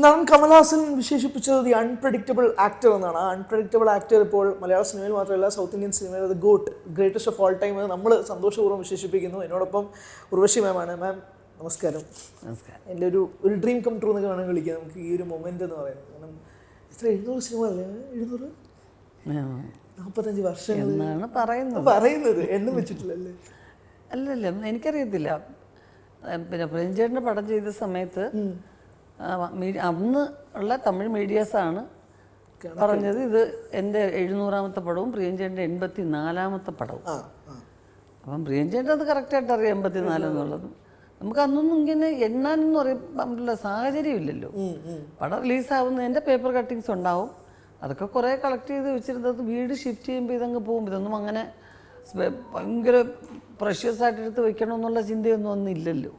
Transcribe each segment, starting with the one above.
നടൻ കമൽഹാസൻ വിശേഷിപ്പിച്ചത് the unpredictable actor എന്നാണ്. ആ അൺപ്രഡിക്റ്റബിൾ ആക്ടർ ഇപ്പോൾ മലയാള സിനിമയിൽ മാത്രമല്ല സൗത്ത് ഇന്ത്യൻ സിനിമയിൽ അത് ഗ്രേറ്റസ്റ്റ് ഓഫ് ഓൾ ടൈം എന്ന് നമ്മൾ സന്തോഷപൂർവ്വം വിശേഷിപ്പിക്കുന്നു. എന്നോടൊപ്പം ഉർവശി മാമാണ്. മാം നമസ്കാരം. നമസ്കാരം. എൻ്റെ ഒരു ഡ്രീം കം ട്രൂ എന്നൊക്കെ വേണമെങ്കിൽ വിളിക്കാം നമുക്ക് ഈ ഒരു മൊമെൻ്റ് എന്ന് പറയുന്നത്. കാരണം എത്ര 700 സിനിമ അല്ലേ? 745 വർഷങ്ങൾ എന്നാണ് പറയുന്നത്. എണ്ണം വെച്ചിട്ടില്ലല്ലേ? അല്ലല്ല, എനിക്കറിയത്തില്ല. പിന്നെ പ്രേംചേട്ടൻ്റെ പടം ചെയ്ത സമയത്ത് അന്ന് ഉള്ള തമിഴ് മീഡിയാസാണ് പറഞ്ഞത് ഇത് എൻ്റെ 700ാമത്തെ പടവും പ്രിയഞ്ചേട്ടൻ്റെ 84ാമത്തെ പടവും. അപ്പം പ്രിയഞ്ചേട്ടൻ അത് കറക്റ്റായിട്ട് അറിയാം 84 എന്നുള്ളത്. നമുക്ക് അന്നൊന്നും ഇങ്ങനെ എണ്ണാനൊന്നും അറിയാൻ സാഹചര്യം ഇല്ലല്ലോ. പടം റിലീസാവുന്നതിൻ്റെ പേപ്പർ കട്ടിങ്സ് ഉണ്ടാവും. അതൊക്കെ കുറേ കളക്ട് ചെയ്ത് വെച്ചിരുന്നത് വീട് ഷിഫ്റ്റ് ചെയ്യുമ്പോൾ ഇതങ്ങ് പോകും. ഇതൊന്നും അങ്ങനെ ഭയങ്കര പ്രഷ്യസ് ആയിട്ട് എടുത്ത് വെക്കണമെന്നുള്ള ചിന്തയൊന്നും ഒന്നും ഇല്ലല്ലോ.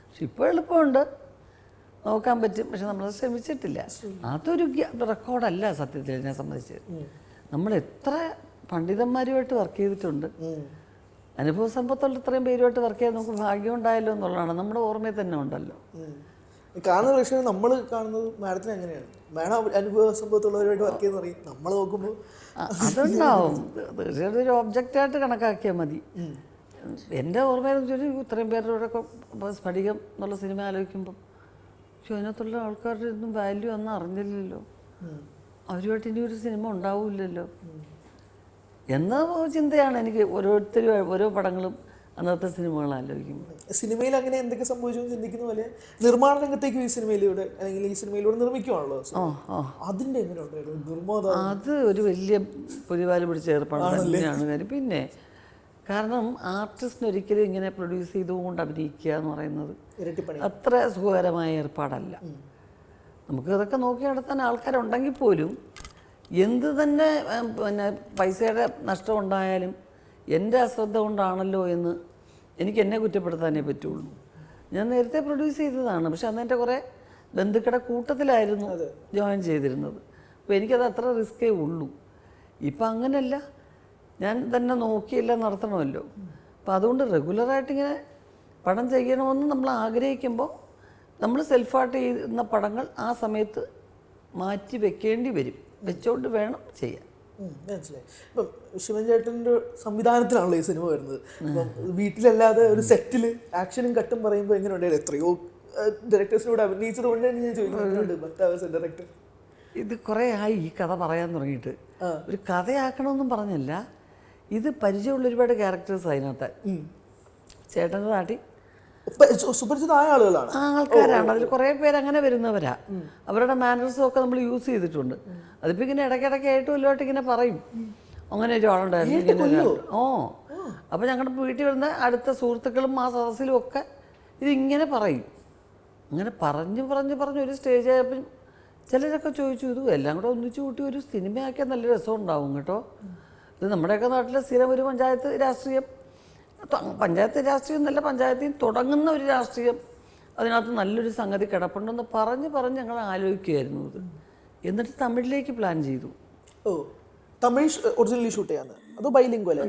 പക്ഷെ ഇപ്പോൾ എളുപ്പമുണ്ട്, നോക്കാൻ പറ്റും. പക്ഷെ നമ്മളത് ശ്രമിച്ചിട്ടില്ല. അതൊരു റെക്കോർഡല്ല സത്യത്തിൽ എന്നെ സംബന്ധിച്ച്. നമ്മൾ എത്ര പണ്ഡിതന്മാരുമായിട്ട് വർക്ക് ചെയ്തിട്ടുണ്ട്, അനുഭവ സമ്പത്തുള്ള ഇത്രയും പേരുമായിട്ട് വർക്ക് ചെയ്യാൻ നമുക്ക് ഭാഗ്യം ഉണ്ടായല്ലോ എന്നുള്ളതാണ് നമ്മുടെ ഓർമ്മയിൽ തന്നെ ഉണ്ടല്ലോ. കാണുന്ന പക്ഷേ നമ്മൾ കാണുന്നത് മാഡത്തിന് എങ്ങനെയാണ്? മാഡം അനുഭവ സമ്പത്തുള്ളവരുമായിട്ട് വർക്ക് ചെയ്യുന്ന പറയും, നമ്മൾ നോക്കുമ്പോൾ അതുണ്ടാവും. തീർച്ചയായിട്ടും ഒരു ഒബ്ജക്റ്റായിട്ട് കണക്കാക്കിയാൽ മതി. എൻ്റെ ഓർമ്മയിൽ ഇത്രയും പേരുടെയൊക്കെ സ്ഫടികം എന്നുള്ള സിനിമ ആലോചിക്കുമ്പം അതിനകത്തുള്ള ആൾക്കാരുടെ ഒന്നും വാല്യൂ ഒന്നും അറിഞ്ഞില്ലല്ലോ, അവരുമായിട്ട് ഇനി ഒരു സിനിമ ഉണ്ടാവില്ലല്ലോ എന്ന ചിന്തയാണ് എനിക്ക് ഓരോരുത്തരും ഓരോ പടങ്ങളും അന്നത്തെ സിനിമകൾ ആലോചിക്കുമ്പോൾ. സിനിമയിൽ അങ്ങനെ എന്തൊക്കെ സംഭവിച്ചു ചിന്തിക്കുന്ന പോലെ നിർമ്മാണ രംഗത്തേക്ക് ഈ സിനിമയിലൂടെ അല്ലെങ്കിൽ ഈ സിനിമയിലൂടെ നിർമ്മിക്കുവാണല്ലോ. അതിൻ്റെ എങ്ങനെയുണ്ടായിരുന്നു നിർമ്മാത? അത് ഒരു വലിയ പുലിവാല് പിടിച്ച ഏർപ്പാട് തന്നെയാണ് കാര്യം. പിന്നെ കാരണം ആർട്ടിസ്റ്റിന് ഒരിക്കലും ഇങ്ങനെ പ്രൊഡ്യൂസ് ചെയ്തുകൊണ്ട് അഭിനയിക്കുക എന്ന് പറയുന്നത് അത്ര സുഖകരമായ ഏർപ്പാടല്ല. നമുക്ക് ഇതൊക്കെ നോക്കി നടത്താൻ ആൾക്കാരുണ്ടെങ്കിൽ പോലും എന്ത് തന്നെ പിന്നെ പൈസയുടെ നഷ്ടം ഉണ്ടായാലും എൻ്റെ അശ്രദ്ധ കൊണ്ടാണല്ലോ എന്ന് എനിക്ക് എന്നെ കുറ്റപ്പെടുത്താനേ പറ്റുള്ളൂ. ഞാൻ നേരത്തെ പ്രൊഡ്യൂസ് ചെയ്തതാണ്, പക്ഷെ അന്ന് എൻ്റെ കുറേ ബന്ധുക്കളുടെ കൂട്ടത്തിലായിരുന്നു ജോയിൻ ചെയ്തിരുന്നത്. അപ്പോൾ എനിക്കത് അത്ര റിസ്ക്കേ ഉള്ളൂ. ഇപ്പം അങ്ങനെയല്ല, ഞാൻ തന്നെ നോക്കിയെല്ലാം നടത്തണമല്ലോ. അപ്പം അതുകൊണ്ട് റെഗുലറായിട്ടിങ്ങനെ പടം ചെയ്യണമെന്ന് നമ്മൾ ആഗ്രഹിക്കുമ്പോൾ നമ്മൾ സെൽഫായിട്ട് ചെയ്യുന്ന പടങ്ങൾ ആ സമയത്ത് മാറ്റി വെക്കേണ്ടി വരും, വെച്ചോണ്ട് വേണം ചെയ്യാൻ. മനസ്സിലായി. ഇപ്പം ശിവൻ ചേട്ടൻ്റെ സംവിധാനത്തിലാണല്ലോ ഈ സിനിമ വരുന്നത്. ഇപ്പം വീട്ടിലല്ലാതെ ഒരു സെറ്റിൽ ആക്ഷനും കട്ടും പറയുമ്പോൾ എങ്ങനെയുണ്ടായിരുന്നു? എത്രയോ ഡയറക്ടേഴ്സിനോട് അഭിനയിച്ചത് കൊണ്ട് തന്നെ ഞാൻ ചോദിക്കുന്നുണ്ട്. ഡയറക്ടർ ഇത് കുറേ ആയി ഈ കഥ പറയാൻ തുടങ്ങിയിട്ട്. ഒരു കഥയാക്കണമെന്നും പറഞ്ഞല്ല, ഇത് പരിചയമുള്ള ഒരുപാട് ക്യാരക്ടേഴ്സ് അതിനകത്ത് ചേട്ടൻ്റെ നാട്ടിൽ സുപരിചിതമായ ആളുകളാണ്, ആൾക്കാരാണ്. അതിൽ കുറേ പേര് അങ്ങനെ വരുന്നവരാ. അവരുടെ മാനേഴ്സും ഒക്കെ നമ്മൾ യൂസ് ചെയ്തിട്ടുണ്ട്. അതിപ്പോൾ ഇങ്ങനെ ഇടയ്ക്കിടയ്ക്ക് ആയിട്ട് വല്ലോട്ട് ഇങ്ങനെ പറയും, അങ്ങനെ ഒരാളുണ്ടായിരുന്നു ഇങ്ങനെ. അപ്പോൾ ഞങ്ങളുടെ വീട്ടിൽ വരുന്ന അടുത്ത സുഹൃത്തുക്കളും ആ സദസ്സിലും ഒക്കെ ഇതിങ്ങനെ പറയും. അങ്ങനെ പറഞ്ഞ് ഒരു സ്റ്റേജ് ആയപ്പോൾ ചിലരൊക്കെ ചോദിച്ചു, ഇത് എല്ലാം കൂടെ ഒന്നിച്ചു കൂട്ടി ഒരു സിനിമയാക്കിയാൽ നല്ല രസം ഉണ്ടാവും കേട്ടോ. ഇത് നമ്മുടെയൊക്കെ നാട്ടിലെ സ്ഥിരം ഒരു പഞ്ചായത്ത് രാഷ്ട്രീയം എന്നല്ല, പഞ്ചായത്തിൽ തുടങ്ങുന്ന ഒരു രാഷ്ട്രീയം, അതിനകത്ത് നല്ലൊരു സംഗതി കിടപ്പുണ്ടെന്ന് പറഞ്ഞ് ഞങ്ങൾ ആലോചിക്കുമായിരുന്നു ഇത്. എന്നിട്ട് തമിഴിലേക്ക് പ്ലാൻ ചെയ്തു. തമിഴ് ഒറിജിനലി ഷൂട്ട് ചെയ്യാന്ന്? അതോ ബൈലിംഗ്വൽ?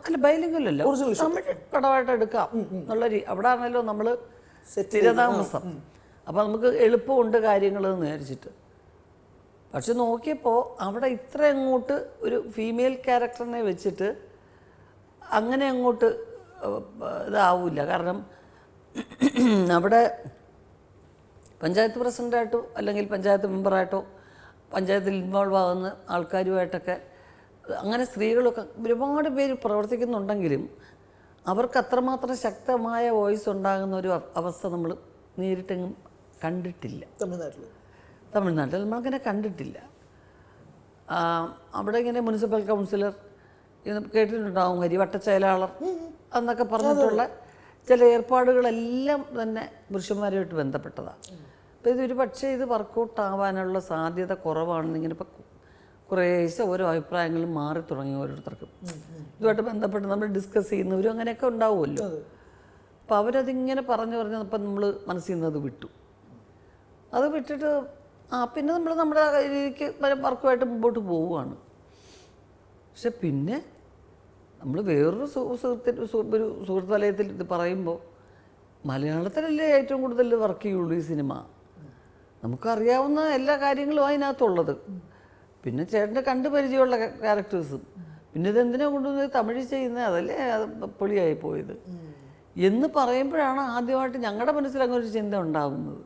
അല്ല, ബൈലിംഗ്വൽ അല്ല, തമിഴ് പടമായിട്ട് എടുക്കാം എന്നുള്ള അവിടെ ആണല്ലോ നമ്മൾ സ്ഥിരതാമസം. അപ്പോൾ നമുക്ക് എളുപ്പമുണ്ട് കാര്യങ്ങൾ എന്ന് വിചാരിച്ചിട്ട്. പക്ഷെ നോക്കിയപ്പോൾ അവിടെ ഇത്ര അങ്ങോട്ട് ഒരു ഫീമെയിൽ ക്യാരക്ടറിനെ വെച്ചിട്ട് അങ്ങനെ അങ്ങോട്ട് ഇതാവില്ല. കാരണം അവിടെ പഞ്ചായത്ത് പ്രസിഡൻ്റായിട്ടോ അല്ലെങ്കിൽ പഞ്ചായത്ത് മെമ്പറായിട്ടോ പഞ്ചായത്തിൽ ഇൻവോൾവ് ആകുന്ന ആൾക്കാരുമായിട്ടൊക്കെ അങ്ങനെ സ്ത്രീകളൊക്കെ ഒരുപാട് പേര് പ്രവർത്തിക്കുന്നുണ്ടെങ്കിലും അവർക്ക് അത്രമാത്രം ശക്തമായ വോയിസ് ഉണ്ടാകുന്ന ഒരു അവസ്ഥ നമ്മൾ നേരിട്ടെങ്ങും കണ്ടിട്ടില്ല. തമിഴ്നാട്ടിൽ നമ്മളങ്ങനെ കണ്ടിട്ടില്ല. അവിടെ ഇങ്ങനെ മുനിസിപ്പൽ കൗൺസിലർ കേട്ടിട്ടുണ്ടാവും, വട്ടച്ചെയലാളർ എന്നൊക്കെ പറഞ്ഞിട്ടുള്ള ചില ഏർപ്പാടുകളെല്ലാം തന്നെ പുരുഷന്മാരുമായിട്ട് ബന്ധപ്പെട്ടതാണ്. അപ്പോൾ ഇതൊരു പക്ഷേ ഇത് വർക്കൗട്ട് ആവാനുള്ള സാധ്യത കുറവാണെന്നിങ്ങനെ ഇപ്പം കുറേശ്ശെ ഓരോ അഭിപ്രായങ്ങളും മാറി തുടങ്ങി ഓരോരുത്തർക്കും. ഇതുമായിട്ട് ബന്ധപ്പെട്ട് നമ്മൾ ഡിസ്കസ് ചെയ്യുന്നവരും അങ്ങനെയൊക്കെ ഉണ്ടാവുമല്ലോ. അപ്പോൾ അവരതിങ്ങനെ പറഞ്ഞപ്പം നമ്മൾ മനസ്സിൽ നിന്നത് വിട്ടു. അത് വിട്ടിട്ട് പിന്നെ നമ്മൾ നമ്മുടെ രീതിക്ക് വർക്കുമായിട്ട് മുമ്പോട്ട് പോവുകയാണ്. പക്ഷെ പിന്നെ നമ്മൾ വേറൊരു ഒരു സുഹൃത്ത് വലയത്തിൽ ഇത് പറയുമ്പോൾ മലയാളത്തിലല്ലേ ഏറ്റവും കൂടുതൽ വർക്ക് ചെയ്യുള്ളൂ ഈ സിനിമ. നമുക്കറിയാവുന്ന എല്ലാ കാര്യങ്ങളും അതിനകത്തുള്ളത്. പിന്നെ ചേട്ടൻ്റെ കണ്ടു പരിചയമുള്ള ക്യാരക്ടേഴ്സും. പിന്നെ ഇതെന്തിനാ കൊണ്ടുവന്നത് തമിഴ് ചെയ്യുന്നത്, അതല്ലേ അത് പൊളിയായി പോയത് എന്ന് പറയുമ്പോഴാണ് ആദ്യമായിട്ട് ഞങ്ങളുടെ മനസ്സിൽ അങ്ങനെ ഒരു ചിന്ത ഉണ്ടാകുന്നത്.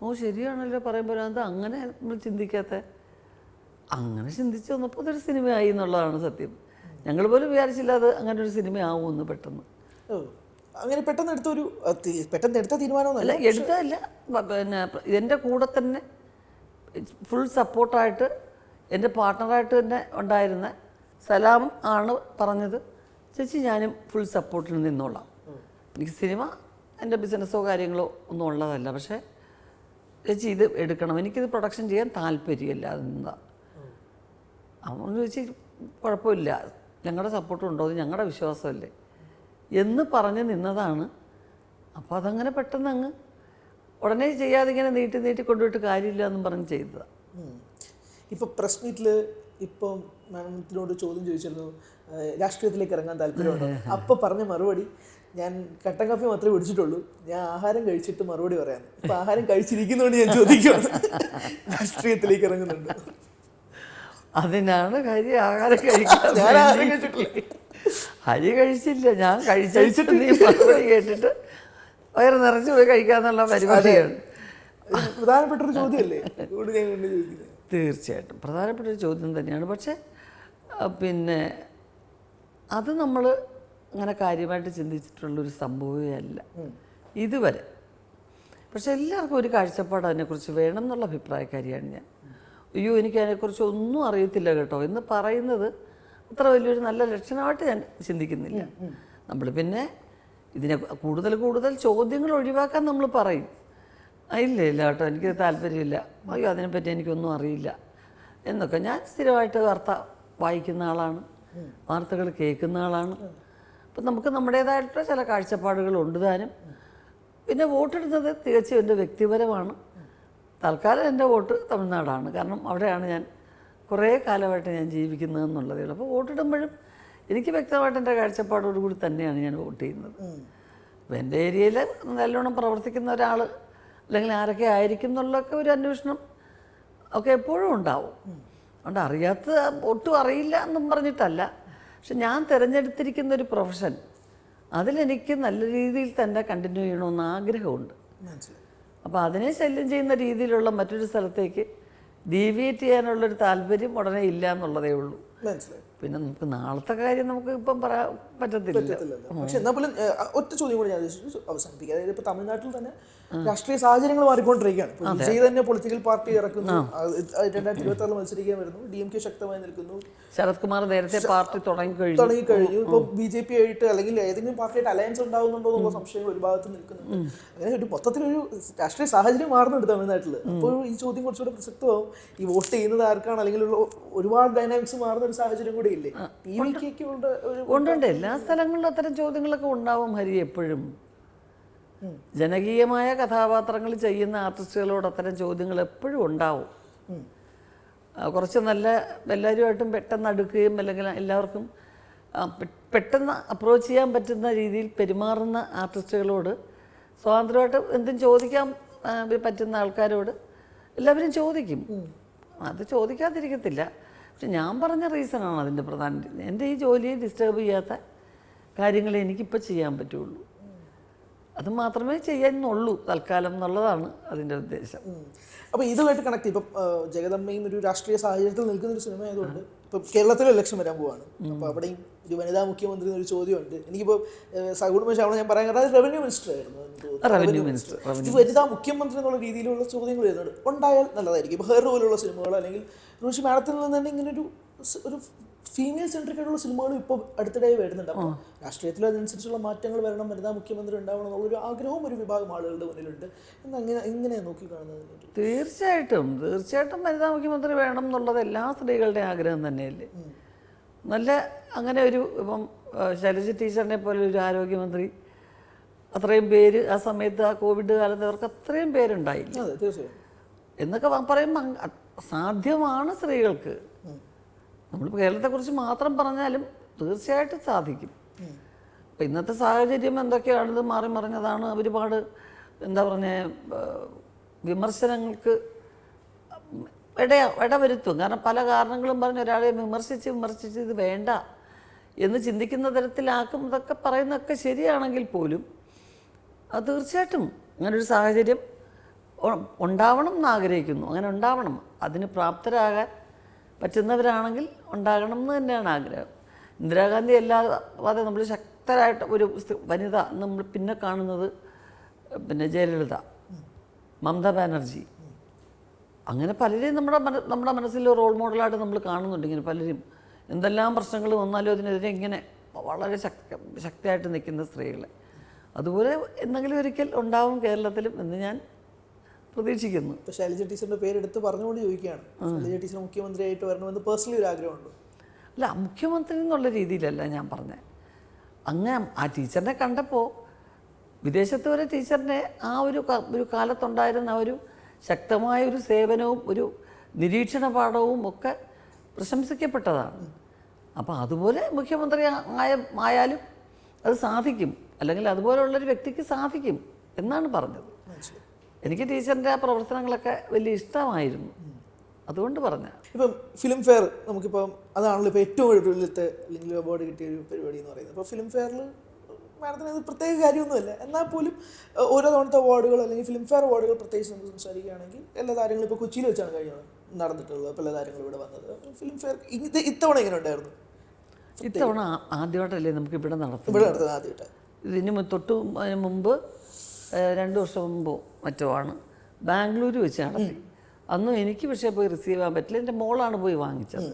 ഓ ശരിയാണല്ലോ പറയുമ്പോൾ അത് അങ്ങനെ നമ്മൾ ചിന്തിക്കാത്ത, അങ്ങനെ ചിന്തിച്ച് വന്നപ്പോൾ അതൊരു സിനിമയായി എന്നുള്ളതാണ് സത്യം. ഞങ്ങൾ പോലും വിചാരിച്ചില്ല അത് അങ്ങനെ ഒരു സിനിമ ആവുമെന്ന് പെട്ടെന്ന്. അങ്ങനെ പെട്ടെന്ന് എടുത്ത തീരുമാനമൊന്നുമല്ല. അല്ല, എടുത്തതല്ല. പിന്നെ എൻ്റെ കൂടെ തന്നെ ഫുൾ സപ്പോർട്ടായിട്ട് എൻ്റെ പാർട്ട്ണറായിട്ട് തന്നെ ഉണ്ടായിരുന്ന സലാം ആണ് പറഞ്ഞത്, ചേച്ചി ഞാനും ഫുൾ സപ്പോർട്ടിൽ നിന്നോളാം. എനിക്ക് സിനിമ എൻ്റെ ബിസിനസ്സോ കാര്യങ്ങളോ ഒന്നും ഉള്ളതല്ല, പക്ഷേ ചേച്ചി ഇത് എടുക്കണം, എനിക്കിത് പ്രൊഡക്ഷൻ ചെയ്യാൻ താല്പര്യമില്ല. അതെന്താ അവൻ ചോദിച്ചു, കുഴപ്പമില്ല, ഞങ്ങളുടെ സപ്പോർട്ടുണ്ടോ, അത് ഞങ്ങളുടെ വിശ്വാസമല്ലേ എന്ന് പറഞ്ഞ് നിന്നതാണ്. അപ്പോൾ അതങ്ങനെ പെട്ടെന്ന് അങ്ങ് ഉടനെ ചെയ്യാതെ ഇങ്ങനെ നീട്ടി കൊണ്ടുപോയിട്ട് കാര്യമില്ല എന്നും പറഞ്ഞ് ചെയ്തതാണ്. ഇപ്പോൾ പ്രസ് മീറ്റിൽ ഇപ്പം മാഡത്തിനോട് ചോദ്യം ചോദിച്ചിരുന്നു, രാഷ്ട്രീയത്തിലേക്ക് ഇറങ്ങാൻ താല്പര്യമുണ്ടോ? അപ്പോൾ പറഞ്ഞ മറുപടി, ഞാൻ കട്ടൻ കാപ്പി മാത്രമേ കുടിച്ചിട്ടുള്ളൂ, ഞാൻ ആഹാരം കഴിച്ചിട്ട് മറുപടി പറയാമെന്ന്. ഇപ്പം ആഹാരം കഴിച്ചിരിക്കുന്നതുകൊണ്ട് ഞാൻ ചോദിക്കുകയാണ്, രാഷ്ട്രീയത്തിലേക്ക് ഇറങ്ങുന്നുണ്ട്? അതിനാണ് കാര്യം, ആഹാരം കഴിക്കാൻ. ഞാൻ ആഹാരം കഴിച്ചിട്ടില്ല, അരി കഴിച്ചില്ല, ഞാൻ കഴിച്ചിട്ട് നീ മറുപടി കേട്ടിട്ട് വയറ് നിറച്ച് പോയി കഴിക്കാന്നുള്ള പരിപാടിയാണ്. പ്രധാനപ്പെട്ടൊരു ചോദ്യമല്ലേ അതുകൊണ്ട് ഞാൻ കൊണ്ട് ചോദിക്കുന്നത്. തീർച്ചയായിട്ടും പ്രധാനപ്പെട്ടൊരു ചോദ്യം തന്നെയാണ്. പക്ഷേ പിന്നെ അത് നമ്മൾ അങ്ങനെ കാര്യമായിട്ട് ചിന്തിച്ചിട്ടുള്ളൊരു സംഭവമേ അല്ല ഇതുവരെ. പക്ഷെ എല്ലാവർക്കും ഒരു കാഴ്ചപ്പാട് അതിനെക്കുറിച്ച് വേണം എന്നുള്ള അഭിപ്രായക്കാരിയാണ് ഞാൻ. അയ്യോ എനിക്ക് അതിനെക്കുറിച്ച് ഒന്നും അറിയത്തില്ല കേട്ടോ എന്ന് പറയുന്നത് അത്ര വലിയൊരു നല്ല ലക്ഷണമായിട്ട് ഞാൻ ചിന്തിക്കുന്നില്ല. നമ്മൾ പിന്നെ ഇതിനെ കൂടുതൽ ചോദ്യങ്ങൾ ഒഴിവാക്കാൻ നമ്മൾ പറയും, ഇല്ല കേട്ടോ എനിക്ക് താല്പര്യമില്ല, അയ്യോ അതിനെപ്പറ്റി എനിക്കൊന്നും അറിയില്ല എന്നൊക്കെ. ഞാൻ സ്ഥിരമായിട്ട് വാർത്ത വായിക്കുന്ന ആളാണ്, വാർത്തകൾ കേൾക്കുന്ന ആളാണ്. അപ്പം നമുക്ക് നമ്മുടേതായിട്ടുള്ള ചില കാഴ്ചപ്പാടുകളുണ്ട് താനും. പിന്നെ വോട്ടിടുന്നത് തികച്ചും എൻ്റെ വ്യക്തിപരമാണ്. തൽക്കാലം എൻ്റെ വോട്ട് തമിഴ്നാടാണ്, കാരണം അവിടെയാണ് ഞാൻ കുറേ കാലമായിട്ട് ഞാൻ ജീവിക്കുന്നതെന്നുള്ളതേ ഉള്ളൂ. അപ്പോൾ വോട്ടിടുമ്പോഴും എനിക്ക് വ്യക്തമായിട്ട് എൻ്റെ കാഴ്ചപ്പാടോടുകൂടി തന്നെയാണ് ഞാൻ വോട്ട് ചെയ്യുന്നത്. അപ്പോൾ എൻ്റെ ഏരിയയിൽ നല്ലോണം പ്രവർത്തിക്കുന്ന ഒരാൾ അല്ലെങ്കിൽ ആരൊക്കെ ആയിരിക്കും എന്നുള്ളതൊക്കെ ഒരു അന്വേഷണം ഒക്കെ എപ്പോഴും ഉണ്ടാവും. അതുകൊണ്ട് അറിയാത്ത ഒട്ടും അറിയില്ല എന്നും പറഞ്ഞിട്ടല്ല, പക്ഷെ ഞാൻ തിരഞ്ഞെടുത്തിരിക്കുന്ന ഒരു പ്രൊഫഷൻ അതിലെനിക്ക് നല്ല രീതിയിൽ തന്നെ കണ്ടിന്യൂ ചെയ്യണമെന്ന് ആഗ്രഹമുണ്ട്. അപ്പോൾ അതിനെ ശല്യം ചെയ്യുന്ന രീതിയിലുള്ള മറ്റൊരു സ്ഥലത്തേക്ക് ഡീവിയേറ്റ് ചെയ്യാനുള്ളൊരു താല്പര്യം ഉടനെ ഇല്ല എന്നുള്ളതേ ഉള്ളൂ. പിന്നെ നമുക്ക് നാളത്തെ കാര്യം നമുക്ക് ഇപ്പം പറയാൻ പറ്റത്തില്ല. പക്ഷെ എന്നാൽ പോലും ഒറ്റ ചോദ്യം കൂടി ഞാൻ അവസാനിപ്പിക്കുക. അതായത് ഇപ്പോൾ തമിഴ്നാട്ടിൽ തന്നെ രാഷ്ട്രീയ സാഹചര്യങ്ങൾ മാറിക്കൊണ്ടിരിക്കുകയാണ്. വിജയ് തന്നെ പൊളിറ്റിക്കൽ പാർട്ടി ഇറക്കുന്നു, 2026 മത്സരിക്കാൻ വരുന്നു, DMK ശക്തമായി നിൽക്കുന്നു, ശരത് കുമാർ നേരത്തെ പാർട്ടി തുടങ്ങിക്കഴിഞ്ഞു. ഇപ്പോൾ BJP ആയിട്ട് അല്ലെങ്കിൽ ഏതെങ്കിലും പാർട്ടിയായിട്ട് അലയൻസ് ഉണ്ടാകുന്നുണ്ടോ എന്നുള്ള സംശയങ്ങൾ ഒരു ഭാഗത്ത് നിൽക്കുന്നുണ്ട്. അങ്ങനെ ഒരു മൊത്തത്തിലൊരു രാഷ്ട്രീയ സാഹചര്യം മാറുന്നുണ്ട് തമിഴ്നാട്ടിൽ. അപ്പോൾ ഈ ചോദ്യം കുറച്ചുകൂടെ പ്രസക്തമാവും. ഈ വോട്ട് ചെയ്യുന്നത് ആർക്കാണ്, അല്ലെങ്കിൽ ഒരുപാട് ഡൈനാമിക്സ് മാറുന്ന ഒരു സാഹചര്യം കൂടി ഇല്ലേ? ഉണ്ട്. എല്ലാ സ്ഥലങ്ങളിലും അത്തരം ചോദ്യങ്ങളൊക്കെ ഉണ്ടാവും ഹരി. എപ്പോഴും ജനകീയമായ കഥാപാത്രങ്ങൾ ചെയ്യുന്ന ആർട്ടിസ്റ്റുകളോട് അത്തരം ചോദ്യങ്ങൾ എപ്പോഴും ഉണ്ടാവും. കുറച്ച് നല്ല എല്ലാവരുമായിട്ടും പെട്ടെന്ന് അടുക്കുകയും അല്ലെങ്കിൽ എല്ലാവർക്കും പെട്ടെന്ന് അപ്രോച്ച് ചെയ്യാൻ പറ്റുന്ന രീതിയിൽ പെരുമാറുന്ന ആർട്ടിസ്റ്റുകളോട് സ്വാതന്ത്ര്യമായിട്ട് എന്തും ചോദിക്കാൻ പറ്റുന്ന ആൾക്കാരോട് എല്ലാവരും ചോദിക്കും. അത് ചോദിക്കാതിരിക്കത്തില്ല. പക്ഷെ ഞാൻ പറഞ്ഞ റീസണാണ് അതിൻ്റെ പ്രധാന. എൻ്റെ ഈ ജോലിയെ ഡിസ്റ്റർബ് ചെയ്യാത്ത കാര്യങ്ങളെ എനിക്കിപ്പോൾ ചെയ്യാൻ പറ്റുള്ളൂ. അത് മാത്രമേ ചെയ്യാനുള്ളൂ തൽക്കാലം എന്നുള്ളതാണ് അതിൻ്റെ ഉദ്ദേശം. അപ്പോൾ ഇതുമായിട്ട് കണക്ട് ഇപ്പം ജഗദമ്മയും ഒരു രാഷ്ട്രീയ സാഹചര്യത്തിൽ നിൽക്കുന്ന ഒരു സിനിമ ആയതുകൊണ്ട് ഇപ്പം കേരളത്തിലെ ഇലക്ഷൻ വരാൻ പോവാണ്. അപ്പോൾ അവിടെയും ഒരു വനിതാ മുഖ്യമന്ത്രി എന്നൊരു ചോദ്യമുണ്ട്. എനിക്കിപ്പോൾ സൗകുടുംബശാവണം ഞാൻ പറയാൻ കാരണം റവന്യൂ മിനിസ്റ്റർ ആയിരുന്നു. വനിതാ മുഖ്യമന്ത്രി എന്നുള്ള രീതിയിലുള്ള ചോദ്യങ്ങൾ വരുന്നുണ്ട്. ഉണ്ടായാൽ നല്ലതായിരിക്കും. ഇപ്പോൾ ഹെയർ പോലുള്ള സിനിമകൾ അല്ലെങ്കിൽ ഋഷി മാഡത്തിൽ നിന്ന് തന്നെ ഇങ്ങനെ ഒരു ഫീമെയിൽ സെൻട്രിക് ആയിട്ടുള്ള സിനിമകളും ഇപ്പോൾ അടുത്തിടെ വരുന്നുണ്ട്. അപ്പോൾ രാഷ്ട്രീയത്തിൽ അതിനനുസരിച്ചുള്ള മാറ്റങ്ങൾ വരണം, വനിതാ മുഖ്യമന്ത്രി ഉണ്ടാവണം എന്നുള്ളൊരു ആഗ്രഹവും ഒരു വിഭാഗം ആളുകളുടെ മുന്നിലുണ്ട്. എങ്ങനെയാണ് നോക്കിക്കാണുന്നത്? തീർച്ചയായിട്ടും വനിതാ മുഖ്യമന്ത്രി വേണം എന്നുള്ളത് എല്ലാ സ്ത്രീകളുടെയും ആഗ്രഹം തന്നെയല്ലേ. നല്ല അങ്ങനെ ഒരു ഇപ്പം ശൈലജ ടീച്ചറിനെ പോലെ ഒരു ആരോഗ്യമന്ത്രി, അത്രയും പേര് ആ സമയത്ത് ആ കോവിഡ് കാലത്ത് അവർക്ക് അത്രയും പേരുണ്ടായില്ല എന്നൊക്കെ പറയുമ്പോൾ സാധ്യമാണ് സ്ത്രീകൾക്ക്. നമ്മളിപ്പോൾ കേരളത്തെക്കുറിച്ച് മാത്രം പറഞ്ഞാലും തീർച്ചയായിട്ടും സാധിക്കും. അപ്പം ഇന്നത്തെ സാഹചര്യം എന്തൊക്കെയാണിത് മാറി മറിഞ്ഞതാണ്. ഒരുപാട് എന്താ പറഞ്ഞ വിമർശനങ്ങൾക്ക് ഇടവരുത്തും. കാരണം പല കാരണങ്ങളും പറഞ്ഞ് ഒരാളെ വിമർശിച്ച് ഇത് വേണ്ട എന്ന് ചിന്തിക്കുന്ന തരത്തിലാക്കും. ഇതൊക്കെ പറയുന്നതൊക്കെ ശരിയാണെങ്കിൽ പോലും അത് തീർച്ചയായിട്ടും അങ്ങനൊരു സാഹചര്യം ഉണ്ടാവണം എന്ന് ആഗ്രഹിക്കുന്നു. അങ്ങനെ ഉണ്ടാവണം, അതിന് പ്രാപ്തരാകാൻ പറ്റുന്നവരാണെങ്കിൽ ഉണ്ടാകണം എന്ന് തന്നെയാണ് ആഗ്രഹം. ഇന്ദിരാഗാന്ധി അല്ലാതെ നമ്മൾ ശക്തരായിട്ട് ഒരു വനിത നമ്മൾ പിന്നെ കാണുന്നത് പിന്നെ ജയലളിത, മമതാ ബാനർജി, അങ്ങനെ പലരെയും നമ്മുടെ മനസ്സിൽ റോൾ മോഡലായിട്ട് നമ്മൾ കാണുന്നുണ്ട്. ഇങ്ങനെ പലരും എന്തെല്ലാം പ്രശ്നങ്ങൾ വന്നാലും അതിനെതിരെ ഇങ്ങനെ വളരെ ശക്തിയായിട്ട് നിൽക്കുന്ന സ്ത്രീകളെ. അതുപോലെ എന്തെങ്കിലും ഒരിക്കൽ ഉണ്ടാവും കേരളത്തിലും എന്ന് ഞാൻ പ്രതീക്ഷിക്കുന്നു. ഇപ്പോൾ ശൈലജ ടീച്ചറിൻ്റെ പേരെടുത്ത് പറഞ്ഞുകൊണ്ട് ചോദിക്കുകയാണ്, ശൈലജ ടീച്ചർ മുഖ്യമന്ത്രിയായിട്ട് വരണമെന്ന് പേഴ്സണലി ഒരു ആഗ്രഹമുണ്ട്? അല്ല, മുഖ്യമന്ത്രി എന്നുള്ള രീതിയിലല്ല ഞാൻ പറഞ്ഞത്. അങ്ങനെ ആ ടീച്ചറിനെ കണ്ടപ്പോൾ വിദേശത്ത് വരെ ടീച്ചറിൻ്റെ ആ ഒരു കാലത്തുണ്ടായിരുന്ന ഒരു ശക്തമായ ഒരു സേവനവും ഒരു നിരീക്ഷണ പാഠവും ഒക്കെ പ്രശംസിക്കപ്പെട്ടതാണ്. അപ്പോൾ അതുപോലെ മുഖ്യമന്ത്രി ആയാലും അത് സാധിക്കും, അല്ലെങ്കിൽ അതുപോലുള്ളൊരു വ്യക്തിക്ക് സാധിക്കും എന്നാണ് പറഞ്ഞത്. എനിക്ക് ടീച്ചറിൻ്റെ ആ പ്രവർത്തനങ്ങളൊക്കെ വലിയ ഇഷ്ടമായിരുന്നു, അതുകൊണ്ട് പറഞ്ഞ. ഇപ്പം ഫിലിം ഫെയർ നമുക്കിപ്പം അതാണല്ലോ ഇപ്പോൾ ഏറ്റവും വലിയത്തെ അല്ലെങ്കിൽ അവാർഡ് കിട്ടിയ ഒരു പരിപാടി എന്ന് പറയുന്നത്. അപ്പോൾ ഫിലിം ഫെയറിൽ മാഡത്തിന് അത് പ്രത്യേക കാര്യമൊന്നുമല്ല, എന്നാൽ പോലും ഓരോ തവണത്തെ അവാർഡുകൾ അല്ലെങ്കിൽ ഫിലിം ഫെയർ അവാർഡുകൾ പ്രത്യേകിച്ച് നമുക്ക് സംസാരിക്കുകയാണെങ്കിൽ എല്ലാ താരങ്ങളും ഇപ്പോൾ കൊച്ചിയിൽ വെച്ചാണ് നടന്നിട്ടുള്ളത്. പല താരങ്ങളും ഇവിടെ വന്നത്. ഫിലിം ഫെയർ ഇത്തവണ എങ്ങനെ ഉണ്ടായിരുന്നു? ഇത്തവണ ആദ്യമായിട്ടല്ലേ നമുക്ക് ഇവിടെ നടത്തുന്നത്? ഇവിടെ നടത്തുന്നത് ആദ്യമായിട്ട്. ഇതിന് തൊട്ട് മുമ്പ് 2 വർഷം മുമ്പോ മറ്റോ ആണ് ബാംഗ്ലൂർ വെച്ച് നടത്തി. അന്നും എനിക്ക് പക്ഷേ പോയി റിസീവ് ചെയ്യാൻ പറ്റില്ല, എൻ്റെ മോളാണ് പോയി വാങ്ങിച്ചത്.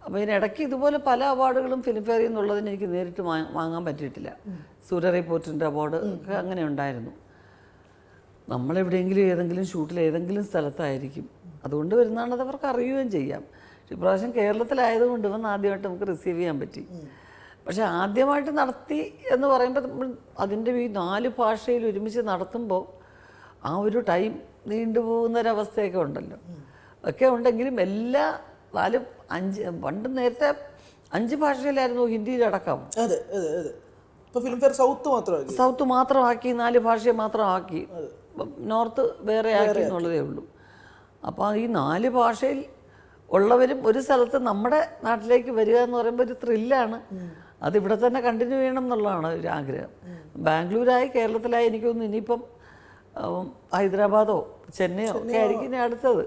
അപ്പോൾ ഇതിനിടയ്ക്ക് ഇതുപോലെ പല അവാർഡുകളും ഫിലിം ഫെയറിൽ നിന്നുള്ളതിന് എനിക്ക് നേരിട്ട് വാങ്ങാൻ പറ്റിയിട്ടില്ല. സൂര്യ റിപ്പോർട്ടിൻ്റെ അവാർഡ് ഒക്കെ അങ്ങനെ ഉണ്ടായിരുന്നു. നമ്മളെവിടെയെങ്കിലും ഏതെങ്കിലും ഷൂട്ടിൽ ഏതെങ്കിലും സ്ഥലത്തായിരിക്കും, അതുകൊണ്ട് വരുന്നതാണത് അവർക്ക് അറിയുകയും ചെയ്യാം. ഇപ്രാവശ്യം കേരളത്തിലായതുകൊണ്ട് വന്ന് ആദ്യമായിട്ട് നമുക്ക് റിസീവ് ചെയ്യാൻ പറ്റി. പക്ഷേ ആദ്യമായിട്ട് നടത്തി എന്ന് പറയുമ്പോൾ നമ്മൾ അതിൻ്റെ ഈ 4 ഭാഷയിൽ ഒരുമിച്ച് നടത്തുമ്പോൾ ആ ഒരു ടൈം നീണ്ടുപോകുന്നൊരവസ്ഥയൊക്കെ ഉണ്ടല്ലോ. ഒക്കെ ഉണ്ടെങ്കിലും എല്ലാ 4-5 പണ്ട് നേരത്തെ 5 ഭാഷയിലായിരുന്നു, ഹിന്ദിയിലടക്കം. അതെ അതെ അതെ. ഇപ്പോൾ ഫിലിം ഫെയർ സൗത്ത് മാത്രമാക്കി 4 ഭാഷയെ മാത്രമാക്കി, നോർത്ത് വേറെ ആക്കി എന്നുള്ളതേ ഉള്ളൂ. അപ്പോൾ ഈ 4 ഭാഷയിൽ ഉള്ളവരും ഒരു സ്ഥലത്ത് നമ്മുടെ നാട്ടിലേക്ക് വരിക എന്ന് പറയുമ്പോൾ ഒരു ത്രില്ലാണ്. അതിവിടെ തന്നെ കണ്ടിന്യൂ ചെയ്യണം എന്നുള്ളതാണ് ഒരു ആഗ്രഹം. ബാംഗ്ലൂരായി കേരളത്തിലായി എനിക്ക് തോന്നുന്നു ഇനിയിപ്പം ഹൈദരാബാദോ ചെന്നൈയോ ഒക്കെ ആയിരിക്കും ഇനി അടുത്തത്.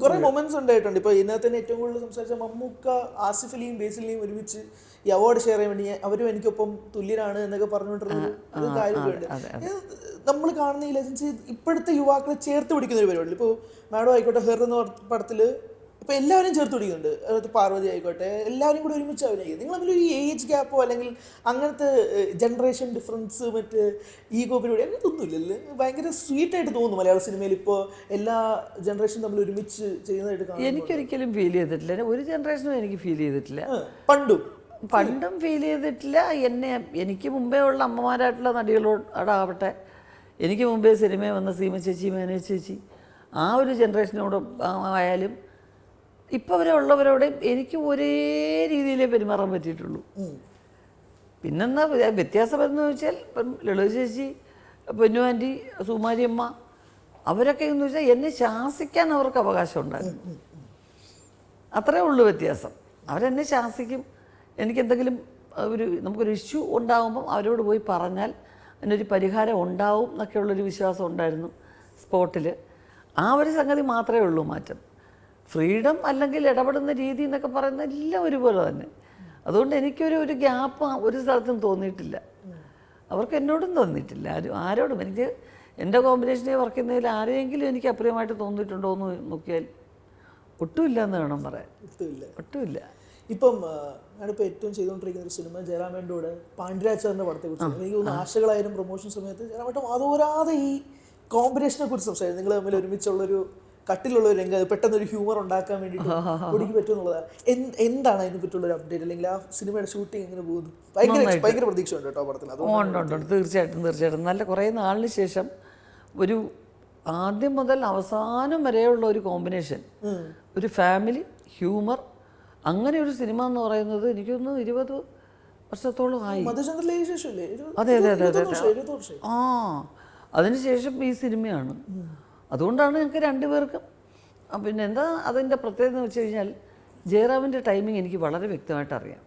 കുറേ മൊമെന്റ്സ് ഉണ്ടായിട്ടുണ്ട്. ഇപ്പോൾ ഇതിനകത്ത് തന്നെ ഏറ്റവും കൂടുതൽ സംസാരിച്ച മമ്മൂക്ക, ആസിഫ് അലിയും ബേസിലിനെയും ഒരുമിച്ച് ഈ അവാർഡ് ഷെയർ ചെയ്യാൻ വേണ്ടി അവരും എനിക്കൊപ്പം തുല്യരാണ് എന്നൊക്കെ പറഞ്ഞുകൊണ്ടിരുന്ന ഒരു കാര്യമുണ്ട്. നമ്മൾ കാണുന്ന ഈ ലെജൻസ് ഇപ്പോഴത്തെ യുവാക്കളെ ചേർത്ത് പിടിക്കുന്ന ഒരു പരിപാടി. ഇപ്പോൾ മാഡം ആയിക്കോട്ടെ, ഹെർ എന്ന പടത്തിൽ ഇപ്പോൾ എല്ലാവരും ചേർത്ത് പിടിക്കുന്നുണ്ട്. അത് പാർവതി ആയിക്കോട്ടെ, എല്ലാവരും കൂടി ഒരുമിച്ച് അഭിനയിക്കും. നിങ്ങൾ അതിലൊരു ഏജ് ഗ്യാപ്പോ അല്ലെങ്കിൽ അങ്ങനത്തെ ജനറേഷൻ ഡിഫറൻസ് മറ്റ് ഈഗോ പരിപാടി അങ്ങനത്തെ ഒന്നുമില്ലല്ലേ? ഭയങ്കര സ്വീറ്റായിട്ട് തോന്നുന്നു മലയാള സിനിമയിൽ ഇപ്പോൾ എല്ലാ ജനറേഷനും തമ്മിൽ ഒരുമിച്ച് ചെയ്യുന്നതായിട്ട് കാണാം. എനിക്കൊരിക്കലും ഫീൽ ചെയ്തിട്ടില്ല, ഒരു ജനറേഷനും എനിക്ക് ഫീൽ ചെയ്തിട്ടില്ല. പണ്ടും ഫീൽ ചെയ്തിട്ടില്ല. എനിക്ക് മുമ്പേ ഉള്ള അമ്മമാരായിട്ടുള്ള നടികളോടാവട്ടെ, എനിക്ക് മുമ്പേ സിനിമയിൽ വന്ന സീമ ചേച്ചി, മേനേ ചേച്ചി, ആ ഒരു ജനറേഷനോട് ആയാലും ഇപ്പോൾ വരെ ഉള്ളവരോടും എനിക്ക് ഒരേ രീതിയിലേ പെരുമാറാൻ പറ്റിയിട്ടുള്ളൂ. പിന്നെന്താ വ്യത്യാസം എന്ന് ചോദിച്ചാൽ ഇപ്പം ലളിത ചേച്ചി, പൊന്നു ആൻറ്റി, സുമാരിയമ്മ, അവരൊക്കെ എന്ന് വെച്ചാൽ എന്നെ ശാസിക്കാൻ അവർക്ക് അവകാശം ഉണ്ടായിരുന്നു. അത്രേ ഉള്ളൂ വ്യത്യാസം. അവരെന്നെ ശാസിക്കും. എനിക്കെന്തെങ്കിലും നമുക്കൊരു ഇഷ്യൂ ഉണ്ടാകുമ്പം അവരോട് പോയി പറഞ്ഞാൽ അതിനൊരു പരിഹാരം ഉണ്ടാവും എന്നൊക്കെയുള്ളൊരു വിശ്വാസം ഉണ്ടായിരുന്നു സ്പോട്ടിൽ. ആ ഒരു സംഗതി മാത്രമേ ഉള്ളൂ മാറ്റം. ഫ്രീഡം അല്ലെങ്കിൽ ഇടപെടുന്ന രീതി എന്നൊക്കെ പറയുന്ന എല്ലാം ഒരുപോലെ തന്നെ. അതുകൊണ്ട് എനിക്കൊരു ഗ്യാപ്പ് ഒരു സ്ഥലത്തും തോന്നിയിട്ടില്ല. അവർക്ക് എന്നോടും തോന്നിയിട്ടില്ല, ആരോടും. എനിക്ക് എൻ്റെ കോമ്പിനേഷനിൽ വർക്ക് ചെയ്യുന്നതിൽ ആരെയെങ്കിലും എനിക്ക് അപ്രിയമായിട്ട് തോന്നിയിട്ടുണ്ടോ എന്ന് നോക്കിയാൽ ഒട്ടുമില്ല എന്ന് വേണം പറയാൻ. ഒട്ടുമില്ല. ഇപ്പം ഞാനിപ്പോൾ ഏറ്റവും ചെയ്തുകൊണ്ടിരിക്കുന്ന ഒരു സിനിമ ജയറാമേൻ്റെ കൂടെ പാണ്ഡ്യരാജ് സാറിൻ്റെ പടത്തെ കുറിച്ച് എനിക്ക് തോന്നുന്നു ആശകളായാലും പ്രൊമോഷൻ സമയത്ത് ജയറാമേട്ടൻ അതോരാതെ ഈ കോമ്പിനേഷനെ കുറിച്ച് സംസാരിക്കും. നിങ്ങൾ തമ്മിൽ ഒരുമിച്ചുള്ളൊരു കട്ടിലുള്ള ഒരു രംഗം, പെട്ടെന്നൊരു ഹ്യൂമർ ഉണ്ടാക്കാൻ വേണ്ടിയിട്ട് ഒടുക്കി പറ്റുമെന്നുള്ളതാണ്. എന്താണ് അതിനെ പറ്റിയുള്ളൊരു അപ്ഡേറ്റ് അല്ലെങ്കിൽ ആ സിനിമയുടെ ഷൂട്ടിംഗ് എങ്ങനെ പോകുന്നു? ഭയങ്കര പ്രതീക്ഷ ഉണ്ട് കേട്ടോ പടത്തിന്. ഉണ്ട്. തീർച്ചയായിട്ടും നല്ല കുറേ നാളിന് ശേഷം ഒരു ആദ്യം മുതൽ അവസാനം വരെയുള്ള ഒരു കോമ്പിനേഷൻ, ഒരു ഫാമിലി ഹ്യൂമർ, അങ്ങനെ ഒരു സിനിമ എന്ന് പറയുന്നത് എനിക്കൊന്ന് 20 വർഷത്തോളം ആയി. മധുചന്ദ്രനിലേക്ക് ശേഷമല്ലേ? അതെ. അതിനുശേഷം ഈ സിനിമയാണ്. അതുകൊണ്ടാണ് ഞങ്ങൾക്ക് രണ്ടുപേർക്കും പിന്നെ എന്താ അതിൻ്റെ പ്രത്യേകത എന്ന് വെച്ച് കഴിഞ്ഞാൽ ജയറാമിൻ്റെ ടൈമിങ് എനിക്ക് വളരെ വ്യക്തമായിട്ട് അറിയാം.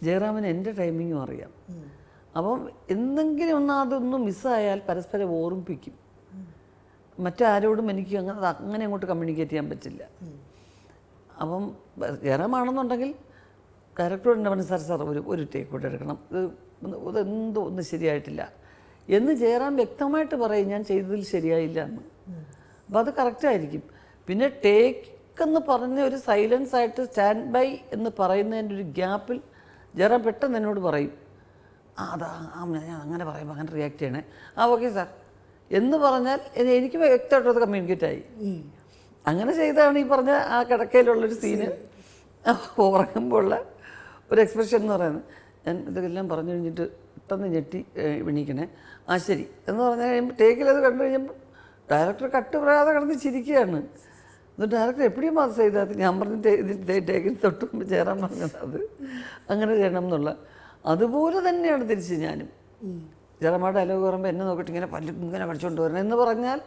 ജയറാമിന് എൻ്റെ ടൈമിങ്ങും അറിയാം. അപ്പം എന്തെങ്കിലും ഒന്ന് അതൊന്നും മിസ്സായാൽ പരസ്പരം ഓർമ്മിപ്പിക്കും. മറ്റാരോടും എനിക്ക് അങ്ങനെ അങ്ങോട്ട് കമ്മ്യൂണിക്കേറ്റ് ചെയ്യാൻ പറ്റില്ല. അപ്പം ജയറാമാണെന്നുണ്ടെങ്കിൽ ഡയറക്ടറോട് എൻ്റെ മനസ്സാർ സാർ ഒരു ടേക്ക് കൂടെ എടുക്കണം, ഇതെന്തോ ഒന്നും ശരിയായിട്ടില്ല എന്ന് ജയറാം വ്യക്തമായിട്ട് പറയും, ഞാൻ ചെയ്തതിൽ ശരിയായില്ല എന്ന്. അപ്പോൾ അത് കറക്റ്റായിരിക്കും. പിന്നെ ടേക്ക് എന്ന് പറഞ്ഞ ഒരു സൈലൻസ് ആയിട്ട് സ്റ്റാൻഡ് ബൈ എന്ന് പറയുന്നതിൻ്റെ ഒരു ഗ്യാപ്പിൽ ജയറാം പെട്ടെന്ന് എന്നോട് പറയും, ഞാൻ അങ്ങനെ പറയുമ്പോൾ അങ്ങനെ റിയാക്ട് ചെയ്യണേ, ഓക്കെ സാർ എന്ന് പറഞ്ഞാൽ എനിക്ക് വ്യക്തമായിട്ട് അത് കമ്മ്യൂണിക്കേറ്റ് ആയി. അങ്ങനെ ചെയ്താണ് ഈ പറഞ്ഞ ആ കിടക്കയിലുള്ളൊരു സീന് ഉറങ്ങുമ്പോഴുള്ള ഒരു എക്സ്പ്രഷൻ എന്ന് പറയുന്നത്. ഞാൻ ഇതെല്ലാം പറഞ്ഞു കഴിഞ്ഞിട്ട് പെട്ടെന്ന് ഞെട്ടി എണീക്കണേ, ശരി എന്ന് പറഞ്ഞു കഴിയുമ്പോൾ ടേക്കിലത് കണ്ടു കഴിഞ്ഞപ്പോൾ ഡയറക്ടർ കട്ട് പറയാതെ കിടന്ന് ചിരിക്കുകയാണ്. എന്നിട്ട് ഡയറക്ടർ എപ്പോഴും പാസ് ചെയ്താൽ ഞാൻ പറഞ്ഞ ടേക്കിൽ തൊട്ട് മുമ്പ് ചേരാൻ പറഞ്ഞത് അത് അങ്ങനെ ചെയ്യണം എന്നുള്ള. അതുപോലെ തന്നെയാണ് തിരിച്ച് ഞാനും. ജയറാം ഡയലോഗ് പറയുമ്പോൾ എന്നെ നോക്കിയിട്ട് ഇങ്ങനെ പഠിച്ചുകൊണ്ട് വരണം എന്ന് പറഞ്ഞാൽ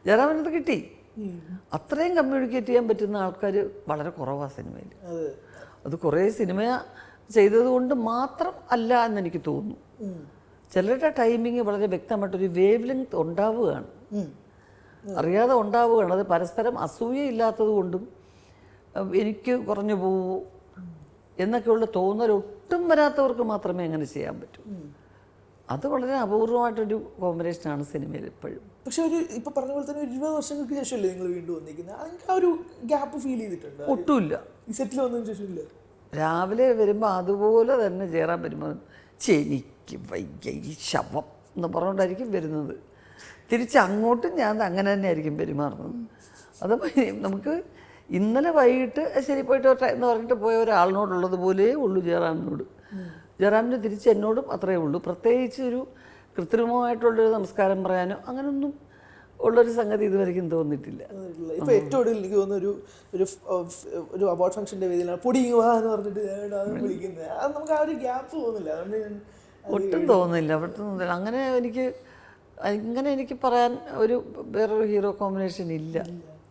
ജയറാമിനത് കിട്ടി. അത്രയും കമ്മ്യൂണിക്കേറ്റ് ചെയ്യാൻ പറ്റുന്ന ആൾക്കാർ വളരെ കുറവാണ് സിനിമയിൽ. അത് കുറേ സിനിമ ചെയ്തതുകൊണ്ട് മാത്രം അല്ല എന്നെനിക്ക് തോന്നുന്നു. ചിലരുടെ ടൈമിങ് വളരെ വ്യക്തമായിട്ടൊരു വേവ് ലെങ്ത് ഉണ്ടാവുകയാണ്, അറിയാതെ ഉണ്ടാവുകയാണ്. അത് പരസ്പരം അസൂയയില്ലാത്തത് കൊണ്ടും എനിക്ക് കുറഞ്ഞു പോവൂ എന്നൊക്കെയുള്ള തോന്നൽ ഒട്ടും വരാത്തവർക്ക് മാത്രമേ അങ്ങനെ ചെയ്യാൻ പറ്റൂ. അത് വളരെ അപൂർവമായിട്ടൊരു കോമ്പിനേഷനാണ് സിനിമയിൽ എപ്പോഴും. പക്ഷെ ഇപ്പൊ പറഞ്ഞ പോലെ തന്നെ 20 വർഷങ്ങൾക്ക് ശേഷമല്ലേ നിങ്ങൾ വീണ്ടും വന്നിരിക്കുന്നത്? ആ ഒരു ഗ്യാപ്പ് ഫീൽ ചെയ്തിട്ടുണ്ട്? ഒട്ടുമില്ല. ഈ സെറ്റിൽ വന്നതിന് ശേഷമില്ല. രാവിലെ വരുമ്പോൾ അതുപോലെ തന്നെ ചേരാൻ വരുമ്പോൾ ചെനിക്ക് വയ്യ ഈ ശവം എന്ന് പറഞ്ഞുകൊണ്ടായിരിക്കും വരുന്നത്. തിരിച്ചങ്ങോട്ടും ഞാൻ അങ്ങനെ തന്നെ ആയിരിക്കും പെരുമാറുന്നത്. അത് നമുക്ക് ഇന്നലെ വൈകിട്ട് ശരി പോയിട്ട് എന്ന് പറഞ്ഞിട്ട് പോയ ഒരാളിനോടുള്ളത് പോലെ ഉള്ളൂ ജയറാമിനോട്. ജയറാമിന് തിരിച്ച് എന്നോടും അത്രയേ ഉള്ളൂ. പ്രത്യേകിച്ച് ഒരു കൃത്രിമമായിട്ടുള്ളൊരു നമസ്കാരം പറയാനോ അങ്ങനൊന്നും ഉള്ളൊരു സംഗതി ഇതുവരെയ്ക്കും തോന്നിയിട്ടില്ല. ഇപ്പൊ ഏറ്റവും കൂടുതൽ എനിക്ക് തോന്നുന്നു ഒരു അവാർഡ് ഫംഗ്ഷന്റെ വേദിയിലാണ് പൊടി എന്ന് പറഞ്ഞിട്ട് വിളിക്കുന്നത്. അത് നമുക്ക് ആ ഒരു ഗ്യാപ്പ് തോന്നില്ല. ഒട്ടും തോന്നുന്നില്ല. അങ്ങനെ എനിക്ക് പറയാൻ വേറൊരു ഹീറോ കോമ്പിനേഷൻ ഇല്ല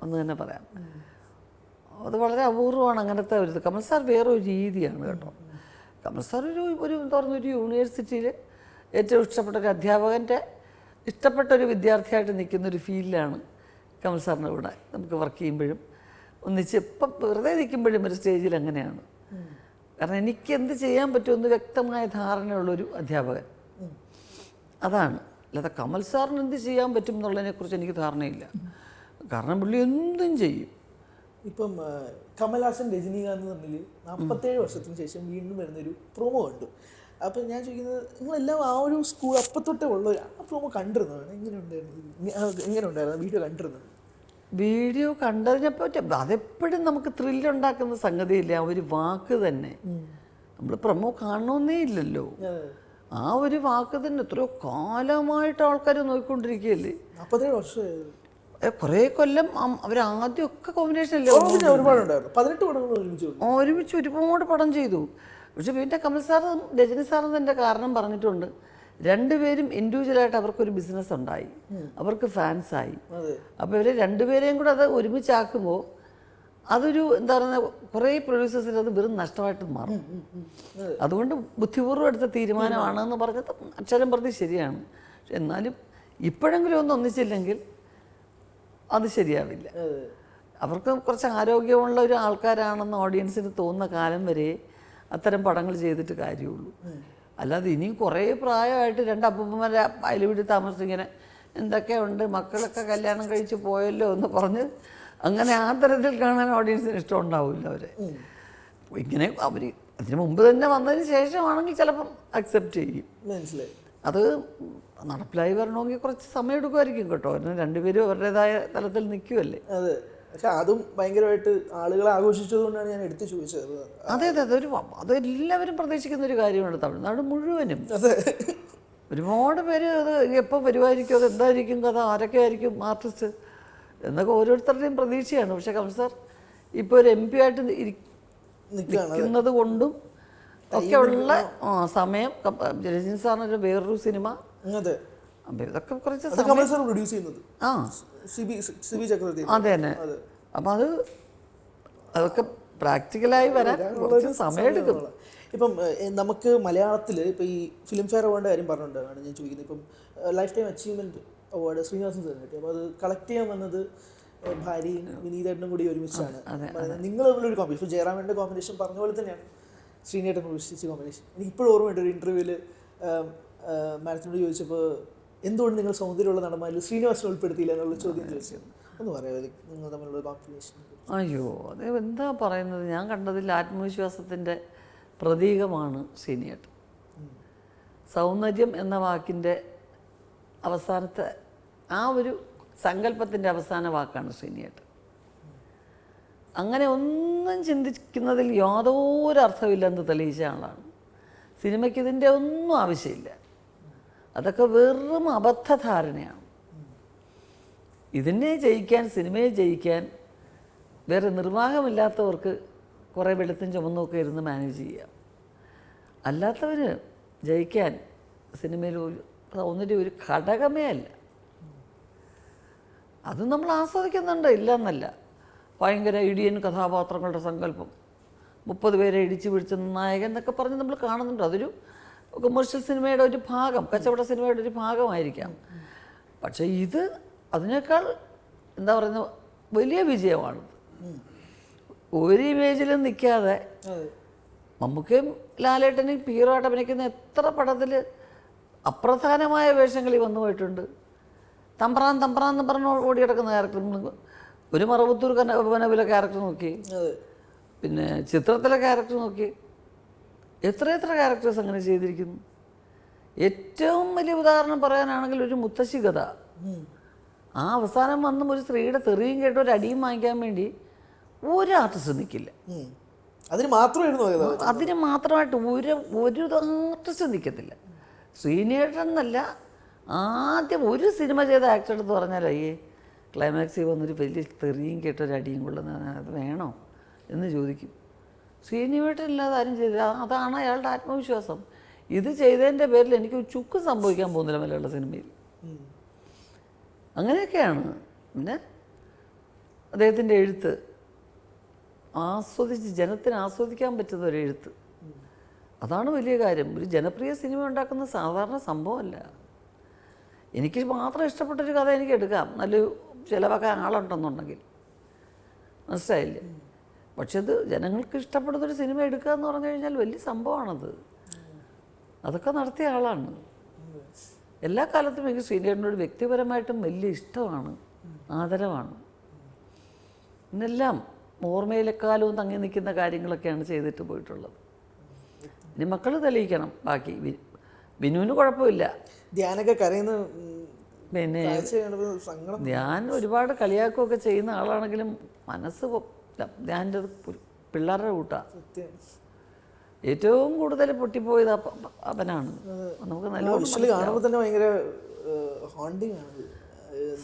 എന്ന് തന്നെ പറയാം. അത് വളരെ അപൂർവമാണ് അങ്ങനത്തെ ഒരു. കമൽ സാർ വേറൊരു രീതിയാണ് കേട്ടോ. കമൽ സാർ ഒരു യൂണിവേഴ്സിറ്റിയിൽ ഏറ്റവും ഇഷ്ടപ്പെട്ട ഒരു അധ്യാപകൻ്റെ ഇഷ്ടപ്പെട്ടൊരു വിദ്യാർത്ഥിയായിട്ട് നിൽക്കുന്നൊരു ഫീലിലാണ് കമൽ സാറിൻ്റെ കൂടെ നമുക്ക് വർക്ക് ചെയ്യുമ്പോഴും ഒന്നിച്ച് ഇപ്പം വെറുതെ നിൽക്കുമ്പോഴും ഒരു സ്റ്റേജിൽ അങ്ങനെയാണ്. കാരണം എനിക്ക് എന്ത് ചെയ്യാൻ പറ്റുമെന്ന് വ്യക്തമായ ധാരണയുള്ളൊരു അധ്യാപകൻ അതാണ്. അല്ലാതെ കമൽ സാറിന് എന്ത് ചെയ്യാൻ പറ്റും എന്നുള്ളതിനെക്കുറിച്ച് എനിക്ക് ധാരണയില്ല. കാരണം പുള്ളി എന്തും ചെയ്യും. ഇപ്പം കമൽഹാസൻ രജനീകാന്ത് തമ്മിൽ 47 വർഷത്തിന് ശേഷം വീണ്ടും വരുന്നൊരു പ്രൊമോ കണ്ടു. അപ്പം ഞാൻ ചോദിക്കുന്നത്, നിങ്ങളെല്ലാം ആ ഒരു സ്കൂൾ അപ്പത്തൊട്ടേ ഉള്ള ആ പ്രൊമോ കണ്ടിരുന്നതാണ്? എങ്ങനെ ഉണ്ടായിരുന്നു വീഡിയോ കണ്ടിരുന്നത്? വീഡിയോ കണ്ടതിനെ പറ്റി അതെപ്പോഴും നമുക്ക് ത്രില്ലുണ്ടാക്കുന്ന സംഗതിയില്ല. ആ ഒരു വാക്ക് തന്നെ നമ്മൾ പ്രൊമോ കാണണമെന്നേ ഇല്ലല്ലോ. ആ ഒരു വാക്ക് തന്നെ എത്രയോ കാലമായിട്ട് ആൾക്കാർ നോക്കിക്കൊണ്ടിരിക്കുകയല്ലേ. 47 വർഷം കുറേ കൊല്ലം അവരാദ്യമൊക്കെ കോമ്പിനേഷൻ അല്ലേ, ഒരുമിച്ച് ഒരുപാട് പടം ചെയ്തു. പക്ഷെ പിന്നെ കമൽ സാറും രജനി സാറും തന്നെ കാരണം പറഞ്ഞിട്ടുണ്ട്, രണ്ടുപേരും ഇൻഡിവിജ്വലായിട്ട് അവർക്കൊരു ബിസിനസ് ഉണ്ടായി, അവർക്ക് ഫാൻസായി. അപ്പോൾ ഇവർ രണ്ടുപേരെയും കൂടെ അത് ഒരുമിച്ചാക്കുമ്പോൾ അതൊരു എന്താ പറയുക, കുറേ പ്രൊഡ്യൂസേഴ്സിന് അത് വെറും നഷ്ടമായിട്ട് മാറും. അതുകൊണ്ട് ബുദ്ധിപൂർവ്വം എടുത്ത തീരുമാനമാണെന്ന് പറഞ്ഞത് അക്ഷരം പ്രതി ശരിയാണ്. പക്ഷെ എന്നാലും ഇപ്പോഴെങ്കിലും ഒന്നും ഒന്നിച്ചില്ലെങ്കിൽ അത് ശരിയാവില്ല. അവർക്ക് കുറച്ച് ആരോഗ്യമുള്ള ഒരു ആൾക്കാരാണെന്ന് ഓഡിയൻസിന് തോന്നുന്ന കാലം വരെ അത്തരം പടങ്ങൾ ചെയ്തിട്ട് കാര്യമുള്ളൂ. അല്ലാതെ ഇനിയും കുറേ പ്രായമായിട്ട് രണ്ട് അപ്പൂപ്പന്മാരെ അയൽ വീട്ടിൽ താമസിച്ചിങ്ങനെ എന്തൊക്കെയുണ്ട്, മക്കളൊക്കെ കല്യാണം കഴിച്ച് പോയല്ലോ എന്ന് പറഞ്ഞ് അങ്ങനെ ആ തരത്തിൽ കാണാൻ ഓഡിയൻസിന് ഇഷ്ടം ഉണ്ടാവില്ല. അവരെ ഇങ്ങനെ അവർ അതിന് മുമ്പ് തന്നെ വന്നതിന് ശേഷമാണെങ്കിൽ ചിലപ്പം അക്സെപ്റ്റ് ചെയ്യും. മനസ്സിലായി. അത് നടപ്പിലായി വരണമെങ്കിൽ കുറച്ച് സമയം എടുക്കുമായിരിക്കും കേട്ടോ. രണ്ടുപേരും അവരുടേതായ തലത്തിൽ നിൽക്കുമല്ലേ. അതെ, പക്ഷെ അതും ഭയങ്കരമായിട്ട് ആളുകളെ ആഘോഷിച്ചതുകൊണ്ടാണ് ഞാൻ എടുത്തു ചോദിച്ചത്. അതെ അതെ, അതെല്ലാവരും പ്രതീക്ഷിക്കുന്ന ഒരു കാര്യമാണ്. തമിഴ്നാട് മുഴുവനും ഒരുപാട് പേര് അത് എപ്പോൾ വരുമായിരിക്കും, അത് എന്തായിരിക്കും കഥ, ആരൊക്കെ ആയിരിക്കും ആർട്ടിസ്റ്റ് എന്നൊക്കെ ഓരോരുത്തരുടെയും പ്രതീക്ഷയാണ്. പക്ഷെ കമൽ സാർ ഇപ്പോൾ ഒരു MP ആയിട്ട് നിൽക്കുന്നത് കൊണ്ടും ഒക്കെ ഉള്ള സമയം. രജനി സാറിനൊരു വേറൊരു സിനിമ അപ്പം ഇതൊക്കെ കുറച്ച് അത് കമൽ സാർ പ്രൊഡ്യൂസ് ചെയ്യുന്നത്, ആ സിബി ചക്രവർത്തി. അതെ തന്നെ. അപ്പം അതൊക്കെ പ്രാക്ടിക്കലായി വരാൻ കുറച്ച് സമയമെടുക്കും. ഇപ്പം നമുക്ക് മലയാളത്തിൽ ഇപ്പം ഈ ഫിലിം ഫെയർ അവാർഡിൻ്റെ കാര്യം പറഞ്ഞുകൊണ്ടാണ് ഞാൻ ചോദിക്കുന്നത്. ഇപ്പം life time achievement award Sreenivasan സാറിന് കിട്ടി. അപ്പോൾ അത് കളക്ട് ചെയ്യാൻ വന്നത് ഭാര്യയും വിനീതേട്ടനും കൂടി ഒരുമിച്ചാണ്. നിങ്ങൾ തമ്മിലൊരു കോമ്പിനേഷൻ, ഇപ്പോൾ ജയറാമിൻ്റെ കോമ്പിനേഷൻ പറഞ്ഞ പോലെ തന്നെയാണ് ശ്രീനേട്ടൻ പ്രതീക്ഷിച്ച കോമ്പിനേഷൻ. എനിക്ക് ഇപ്പോഴും ഓർമ്മയുണ്ട്, ഒരു ഇൻ്റർവ്യൂവിൽ മാഡത്തിനോട് ചോദിച്ചപ്പോൾ എന്തുകൊണ്ട് നിങ്ങൾ സൗന്ദര്യമുള്ള നടന്മാരിൽ ശ്രീനിവാസനെ ഉൾപ്പെടുത്തിയില്ല എന്നുള്ള ചോദ്യം ചോദിച്ചത്. ഒന്ന് പറയാമോ നിങ്ങൾ തമ്മിലുള്ള കോമ്പിനേഷൻ? അയ്യോ, അത് എന്താ പറയുന്നത്, ഞാൻ കണ്ടതിൽ ആത്മവിശ്വാസത്തിൻ്റെ പ്രതീകമാണ് ശ്രീനിയേട്ടൻ. സൗന്ദര്യം എന്ന വാക്കിൻ്റെ അവസാനത്തെ ആ ഒരു സങ്കല്പത്തിൻ്റെ അവസാന വാക്കാണ് ശ്രീനിയേട്ടൻ. അങ്ങനെ ഒന്നും ചിന്തിക്കുന്നതിൽ യാതൊരു അർത്ഥമില്ലെന്ന് തെളിയിച്ച ആളാണ്. സിനിമയ്ക്ക് ഇതിൻ്റെ ഒന്നും ആവശ്യമില്ല, അതൊക്കെ വെറും അബദ്ധധാരണയാണ്. ഇതിനെ ജയിക്കാൻ, സിനിമയെ ജയിക്കാൻ വേറെ നിർവാഹമില്ലാത്തവർക്ക് കുറേ വെളുത്തും ചുമന്നുമൊക്കെ ഇരുന്ന് മാനേജ് ചെയ്യാം. അല്ലാത്തവർ ജയിക്കാൻ സിനിമയിൽ സൗന്ദര്യം ഒരു ഘടകമേ അല്ല. അത് നമ്മൾ ആസ്വദിക്കുന്നുണ്ട്, ഇല്ല എന്നല്ല. ഭയങ്കര ഇടിയൻ കഥാപാത്രങ്ങളുടെ സങ്കല്പം, 30 പേരെ ഇടിച്ചു പിടിച്ച നായകൻ എന്നൊക്കെ പറഞ്ഞ് നമ്മൾ കാണുന്നുണ്ട്. അതൊരു കൊമേഴ്ഷ്യൽ സിനിമയുടെ ഒരു ഭാഗം, കച്ചവട സിനിമയുടെ ഒരു ഭാഗമായിരിക്കാം. പക്ഷേ ഇത് അതിനേക്കാൾ എന്താ പറയുന്നത് വലിയ വിജയമാണ്. ഒരു ഇമേജിലും നിൽക്കാതെ മമ്മൂക്കയും ലാലേട്ടനും ഹീറോ ആയിട്ട് അഭിനയിക്കുന്ന എത്ര പടത്തിൽ അപ്രധാനമായ വേഷങ്ങളിൽ വന്നു പോയിട്ടുണ്ട്. തമ്പ്രാൻ തമ്പ്രാൻ എന്ന് പറഞ്ഞ് ഓടി കിടക്കുന്ന ക്യാരക്ടർ, ഒരു മറവത്തൂർ കനവിലെ ക്യാരക്ടർ നോക്കി, പിന്നെ ചിത്രത്തിലെ ക്യാരക്ടർ നോക്കി, എത്ര ക്യാരക്ടേഴ്സ് അങ്ങനെ ചെയ്തിരിക്കുന്നു. ഏറ്റവും വലിയ ഉദാഹരണം പറയാനാണെങ്കിൽ ഒരു മുത്തശ്ശി കഥ. ആ അവസാനം വന്നും ഒരു സ്ത്രീയുടെ തെറിയും കേട്ട് ഒരു അടിയും വാങ്ങിക്കാൻ വേണ്ടി ഒരു ആർട്ടിസ്റ്റ് നിൽക്കില്ല. അതിന് മാത്രമായിട്ട് ഒരു ആർട്ടിസ്റ്റ് നിൽക്കത്തില്ല. ശ്രീനേട്ടൻ എന്നല്ല, ആദ്യം ഒരു സിനിമ ചെയ്ത ആക്ടർ എടുത്ത് പറഞ്ഞാൽ അയ്യേ ക്ലൈമാക്സിൽ വന്നൊരു വലിയ തെറിയും കേട്ടൊരു അടിയും കൊള്ളുന്ന അത് വേണോ എന്ന് ചോദിക്കും. ശ്രീനിവേട്ടൻ ഇല്ലാതെ ആരും ചെയ്തില്ല. അതാണ് അയാളുടെ ആത്മവിശ്വാസം. ഇത് ചെയ്തതിൻ്റെ പേരിൽ എനിക്ക് ചുക്ക് സംഭവിക്കാൻ പോകുന്നില്ല മലയാള സിനിമയിൽ. അങ്ങനെയൊക്കെയാണ്. പിന്നെ അദ്ദേഹത്തിൻ്റെ എഴുത്ത് ആസ്വദിച്ച് ജനത്തിന് ആസ്വദിക്കാൻ പറ്റുന്ന ഒരു എഴുത്ത്, അതാണ് വലിയ കാര്യം. ഒരു ജനപ്രിയ സിനിമ ഉണ്ടാക്കുന്ന സാധാരണ സംഭവമല്ല. എനിക്ക് മാത്രം ഇഷ്ടപ്പെട്ടൊരു കഥ എനിക്ക് എടുക്കാം, നല്ല ചിലവൊക്കെ ആളുണ്ടെന്നുണ്ടെങ്കിൽ, മനസ്സിലായില്ലേ? പക്ഷെ അത് ജനങ്ങൾക്ക് ഇഷ്ടപ്പെടുന്നൊരു സിനിമ എടുക്കുക എന്ന് പറഞ്ഞു കഴിഞ്ഞാൽ വലിയ സംഭവമാണത്. അതൊക്കെ നടത്തിയ ആളാണ്. എല്ലാ കാലത്തും എനിക്ക് ശ്രീനേട്ടനോട് വ്യക്തിപരമായിട്ടും വലിയ ഇഷ്ടമാണ്, ആദരവാണ്. ഇന്നെല്ലാം ഓർമ്മയിലെക്കാലവും തങ്ങി നിൽക്കുന്ന കാര്യങ്ങളൊക്കെയാണ് ചെയ്തിട്ട് പോയിട്ടുള്ളത്. ഇനി മക്കൾ തെളിയിക്കണം ബാക്കി. ബിനുവിന് കുഴപ്പമില്ല. ധ്യാനൊക്കെ കരയുന്ന, പിന്നെ ധ്യാൻ ഒരുപാട് കളിയാക്കുകയൊക്കെ ചെയ്യുന്ന ആളാണെങ്കിലും മനസ്സ് ധ്യാൻ്റെ പിള്ളേരുടെ കൂട്ടാണ്. ഏറ്റവും കൂടുതൽ പൊട്ടിപ്പോയത് അവനാണ്. നമുക്ക് നല്ല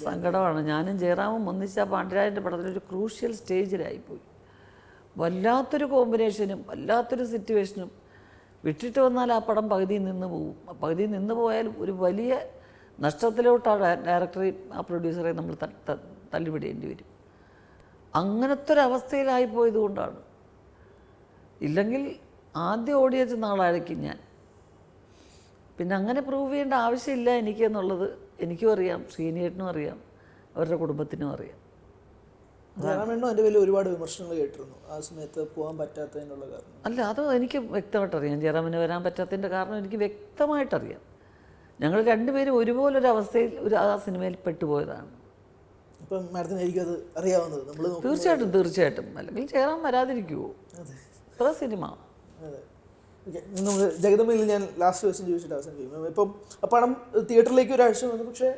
സങ്കടമാണ്. ഞാനും ജയറാമും ഒന്നിച്ച പാണ്ഡ്യരാജൻ്റെ പടത്തിലൊരു ക്രൂഷ്യൽ സ്റ്റേജിലായിപ്പോയി. വല്ലാത്തൊരു കോമ്പിനേഷനും വല്ലാത്തൊരു സിറ്റുവേഷനും. വിട്ടിട്ട് വന്നാൽ ആ പടം പകുതിയിൽ നിന്ന് പോകും. പകുതിയിൽ നിന്ന് പോയാൽ ഒരു വലിയ നഷ്ടത്തിലോട്ടാണ് ഡയറക്ടറെയും ആ പ്രൊഡ്യൂസറെയും നമ്മൾ തള്ളിവിടേണ്ടി വരും. അങ്ങനത്തെ ഒരവസ്ഥയിലായിപ്പോയത് കൊണ്ടാണ്. ഇല്ലെങ്കിൽ ആദ്യം ഓടിയച്ച നാളായിരിക്കും ഞാൻ. പിന്നെ അങ്ങനെ പ്രൂവ് ചെയ്യേണ്ട ആവശ്യമില്ല എനിക്കെന്നുള്ളത് എനിക്കും അറിയാം, ശ്രീനേട്ടനും അറിയാം, അവരുടെ കുടുംബത്തിനും അറിയാം. ഒരുപാട് വിമർശനങ്ങൾ കേട്ടിരുന്നു ആ സമയത്ത് പോകാൻ പറ്റാത്തതിനുള്ള കാരണം. അല്ല, അത് എനിക്ക് വ്യക്തമായിട്ടറിയാം. ജയറാമിന് വരാൻ പറ്റാത്തതിൻ്റെ കാരണം എനിക്ക് വ്യക്തമായിട്ടറിയാം. ഞങ്ങൾ രണ്ടുപേരും ഒരുപോലൊരു അവസ്ഥയിൽ ആ സിനിമയിൽ പെട്ടുപോയതാണ്. ഇപ്പം മാഡത്തിന് എനിക്കും അത് അറിയാവുന്നത്. നമ്മൾ തീർച്ചയായിട്ടും അല്ലെങ്കിൽ ജയറാം വരാതിരിക്കുമോ? അത്ര സിനിമ. അതെ, നമ്മൾ ജഗദമ്മയിൽ ഞാൻ ലാസ്റ്റ് ക്വസ്റ്റ്യൻ ചോദിച്ചിട്ട് അവസാനിപ്പിക്കും. ഇപ്പം പണം തിയേറ്ററിലേക്ക് ഒരാഴ്ച വന്നു, പക്ഷേ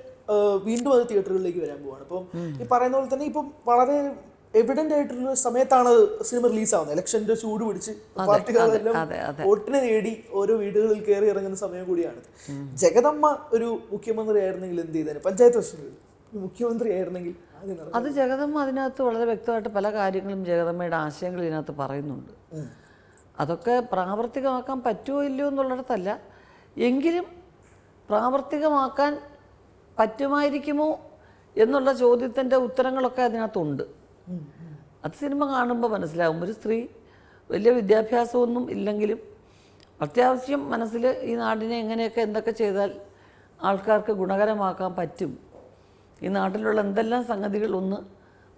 വീണ്ടും അത് തിയേറ്ററുകളിലേക്ക് വരാൻ പോവാണ്. അപ്പം ഈ പറയുന്ന പോലെ തന്നെ ഇപ്പം വളരെ എവിഡന്റ് ആയിട്ടുള്ള സമയത്താണ് സിനിമ റിലീസാവുന്നത്. ഇലക്ഷന്റെ ചൂട് പിടിച്ച് പാർട്ടികളെല്ലാം വോട്ടിനെ നേടി ഓരോ വീടുകളിൽ കയറി ഇറങ്ങുന്ന സമയം കൂടിയാണ്. ജഗദമ്മ ഒരു മുഖ്യമന്ത്രി ആയിരുന്നെങ്കിൽ എന്ത് ചെയ്തേനെ? പഞ്ചായത്ത് പ്രസിഡന്റ് മുഖ്യമന്ത്രി ആയിരുന്നെങ്കിൽ അത് ജഗദമ്മ അതിനകത്ത് വളരെ വ്യക്തമായിട്ട് പല കാര്യങ്ങളും ജഗദമ്മയുടെ ആശയങ്ങൾ ഇതിനകത്ത് പറയുന്നുണ്ട്. അതൊക്കെ പ്രാവർത്തികമാക്കാൻ പറ്റുമോ ഇല്ലയോ എന്നുള്ളിടത്തല്ല, എങ്കിലും പ്രാവർത്തികമാക്കാൻ പറ്റുമായിരിക്കുമോ എന്നുള്ള ചോദ്യത്തിൻ്റെ ഉത്തരങ്ങളൊക്കെ അതിനകത്തുണ്ട്. അത് സിനിമ കാണുമ്പോൾ മനസ്സിലാവും. ഒരു സ്ത്രീ വലിയ വിദ്യാഭ്യാസമൊന്നും ഇല്ലെങ്കിലും അത്യാവശ്യം മനസ്സിൽ ഈ നാടിനെ എങ്ങനെയൊക്കെ എന്തൊക്കെ ചെയ്താൽ ആൾക്കാർക്ക് ഗുണകരമാക്കാൻ പറ്റും, ഈ നാട്ടിലുള്ള എന്തെല്ലാം സംഗതികൾ ഒന്ന്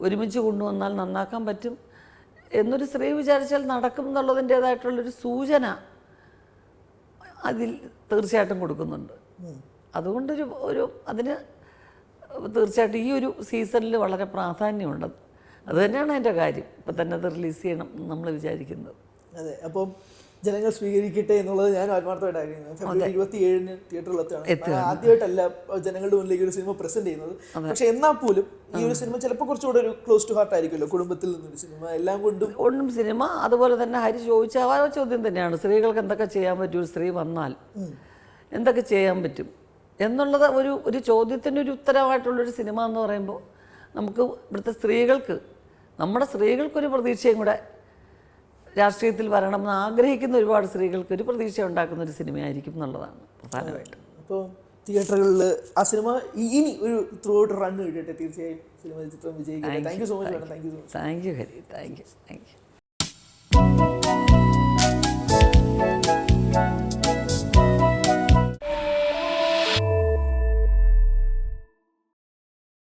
ഒരുമിച്ച് കൊണ്ടുവന്നാൽ നന്നാക്കാൻ പറ്റും എന്നൊരു സ്ത്രീ വിചാരിച്ചാൽ നടക്കും എന്നുള്ളതിൻ്റേതായിട്ടുള്ളൊരു സൂചന അതിൽ തീർച്ചയായിട്ടും കൊടുക്കുന്നുണ്ട്. അതുകൊണ്ടൊരു അതിന് തീർച്ചയായിട്ടും ഈ ഒരു സീസണിൽ വളരെ പ്രാധാന്യമുണ്ട്. അത് തന്നെയാണ് അതിൻ്റെ കാര്യം. ഇപ്പം തന്നെ അത് റിലീസ് ചെയ്യണം നമ്മൾ വിചാരിക്കുന്നത്. അതെ, അപ്പം ജനങ്ങൾ സ്വീകരിക്കട്ടെ എന്നുള്ളത് ഞാൻ ആത്മാർത്ഥമായിട്ട് ആഗ്രഹിക്കുന്നു. ഫെബ്രുവരി 27 തിയേറ്ററിലെത്താണ്. ആദ്യമായിട്ടല്ല ജനങ്ങളുടെ മുന്നിലേക്ക് ഒരു സിനിമ പ്രസന്റ് ചെയ്യുന്നത്. പക്ഷെ എന്നാൽ പോലും ഈ ഒരു സിനിമ ചിലപ്പോൾ കുറച്ചുകൂടെ ഒരു ക്ലോസ് ടു ഹാർട്ട് ആയിരിക്കുമല്ലോ, കുടുംബത്തിൽ നിന്നൊരു സിനിമ എല്ലാം കൊണ്ടും സിനിമ. അതുപോലെ തന്നെ ഹരി ചോദിച്ച ആ ചോദ്യം തന്നെയാണ്, സ്ത്രീകൾക്ക് എന്തൊക്കെ ചെയ്യാൻ പറ്റും, ഒരു സ്ത്രീ വന്നാൽ എന്തൊക്കെ ചെയ്യാൻ പറ്റും എന്നുള്ളത് ഒരു ചോദ്യത്തിൻ്റെ ഒരു ഉത്തരമായിട്ടുള്ളൊരു സിനിമ എന്ന് പറയുമ്പോൾ നമുക്ക് ഇവിടുത്തെ സ്ത്രീകൾക്ക്, നമ്മുടെ സ്ത്രീകൾക്കൊരു പ്രതീക്ഷയും കൂടെ രാഷ്ട്രീയത്തിൽ വരണമെന്ന് ആഗ്രഹിക്കുന്ന ഒരുപാട് സ്ത്രീകൾക്ക് ഒരു പ്രതീക്ഷ ഉണ്ടാക്കുന്ന ഒരു സിനിമയായിരിക്കും എന്നുള്ളതാണ് പ്രധാനമായിട്ടും. അപ്പോൾ തിയേറ്ററുകളിൽ ആ സിനിമ ഇനി ഒരു ത്രൂ ഔട്ട് റൺ കിട്ടട്ടെ. തീർച്ചയായും സിനിമ ചിത്രം വിജയിക്കട്ടെ. Thank you so much. Thank you Hari. Thank U.